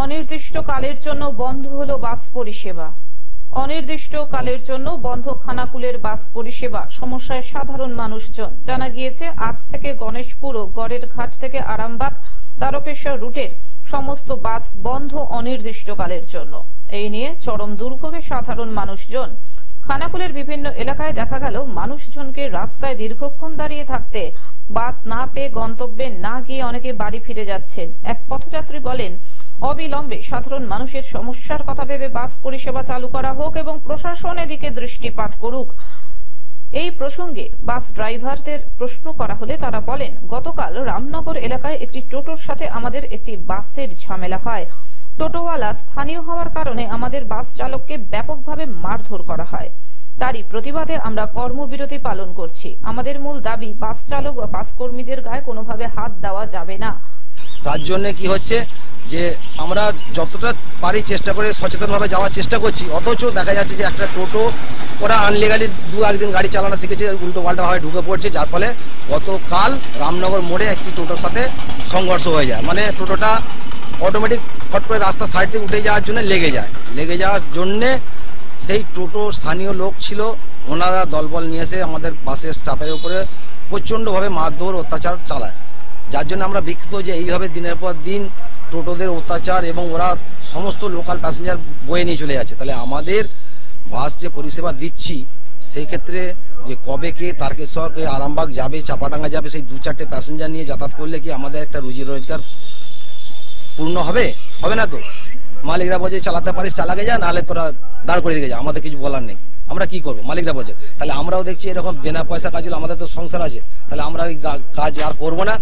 অনির্দিষ্টকালের জন্য বন্ধ হলো বাস পরিষেবা। অনির্দিষ্টকালের জন্য বন্ধ খানাকুলের বাস পরিষেবা, সমস্যায় সাধারণ মানুষজন। জানা গিয়েছে, আজ থেকে গণেশপুর ও গড়ের ঘাট থেকে আরামবাগ তারকেশ্বর রুটের সমস্ত বাস বন্ধ অনির্দিষ্টকালের জন্য। এই নিয়ে চরম দুর্ভোগে সাধারণ মানুষজন। খানাকুলের বিভিন্ন এলাকায় দেখা গেল মানুষজনকে রাস্তায় দীর্ঘক্ষণ দাঁড়িয়ে থাকতে, বাস না পেয়ে গন্তব্যে না গিয়ে অনেকে বাড়ি ফিরে যাচ্ছেন। এক পথযাত্রী বলেন, অবিলম্বে সাধারণ মানুষের সমস্যার কথা ভেবে বাস পরিষেবা চালু করা হোক এবং প্রশাসন এদিকে দৃষ্টিপাত করুক। এই প্রসঙ্গে বাস ড্রাইভারদের প্রশ্ন করা হলে তারা বলেন, গতকাল রামনগর এলাকায় একটি টোটোর সাথে আমাদের একটি বাসের ঝামেলা হয়। টোটোওয়ালা স্থানীয় হওয়ার কারণে আমাদের বাস চালককে ব্যাপকভাবে মারধর করা হয়। তারই প্রতিবাদে আমরা কর্মবিরতি পালন করছি। আমাদের মূল দাবি, বাস চালক ও বাস কর্মীদের গায়ে কোনোভাবে হাত দেওয়া যাবে না। তার জন্য কি হচ্ছে যে আমরা যতটা পারি চেষ্টা করে সচেতনভাবে যাওয়ার চেষ্টা করছি, অথচ দেখা যাচ্ছে যে একটা টোটো ওরা আনলিগালি একদিন গাড়ি চালানো শিখেছে, উল্টো পাল্টা ভাবে ঢুকে পড়ছে, যার ফলে গতকাল রামনগর মোড়ে একটি টোটোর সাথে সংঘর্ষ হয়ে যায়। মানে টোটোটা অটোমেটিক ফট করে রাস্তা সাইড থেকে উঠে যাওয়ার জন্য লেগে যাওয়ার জন্যে সেই টোটো স্থানীয় লোক ছিল, ওনারা দলবল নিয়ে এসে আমাদের বাসের স্টাফের উপরে প্রচণ্ডভাবে মারধর অত্যাচার চালায়। যার জন্য আমরা বিক্ষিপ্ত যে এইভাবে দিনের পর দিন টোটোদের অত্যাচার এবং ওরা সমস্ত লোকাল প্যাসেঞ্জার বয়ে নিয়ে চলে যাচ্ছে। তাহলে আমাদের বাস যে পরিষেবা দিচ্ছি, সেই ক্ষেত্রে যে কবে কে তারকেশ্বর কে আরামবাগ যাবে, চাপাডাঙ্গা যাবে, সেই 2-4টে প্যাসেঞ্জার নিয়ে যাতায়াত করলে কি আমাদের একটা রুজি রোজগার পূর্ণ হবে? হবে না তো। মালিকরা বলছে চালাতে পারিস চালাকে যা, নাহলে তোরা দাঁড় করে রেখে যা, আমাদের কিছু বলার নেই। আমরা কি করবো? মালিকরা বলছে। তাহলে আমরাও দেখছি এরকম বিনা পয়সা কাজ হলে, আমাদের তো সংসার আছে, তাহলে আমরা এই কাজ আর করবো না।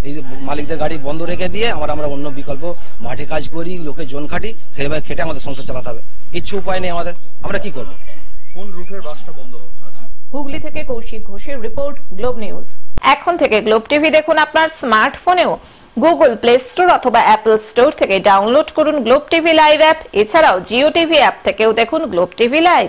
এই মালিকদের গাড়ি বন্ধ রেখে দিয়ে আমরা অন্য বিকল্প মাঠে কাজ করি, লোকে জন খাটি, সেইভাবে খেটে আমাদের সংসার চালাতে হবে। কিচ্ছু উপায় নেই আমাদের, আমরা কি করবো? কোন রুটের বাসটা বন্ধ হবে? হুগলি থেকে কৌশিক ঘোষের রিপোর্ট, গ্লোব নিউজ। এখন থেকে গ্লোব টিভি দেখুন আপনার স্মার্টফোনেও। গুগল প্লে স্টোর অথবা অ্যাপল স্টোর থেকে ডাউনলোড করুন গ্লোব টিভি লাইভ অ্যাপ। এছাড়াও জিও টিভি অ্যাপ থেকেও দেখুন গ্লোব টিভি লাইভ।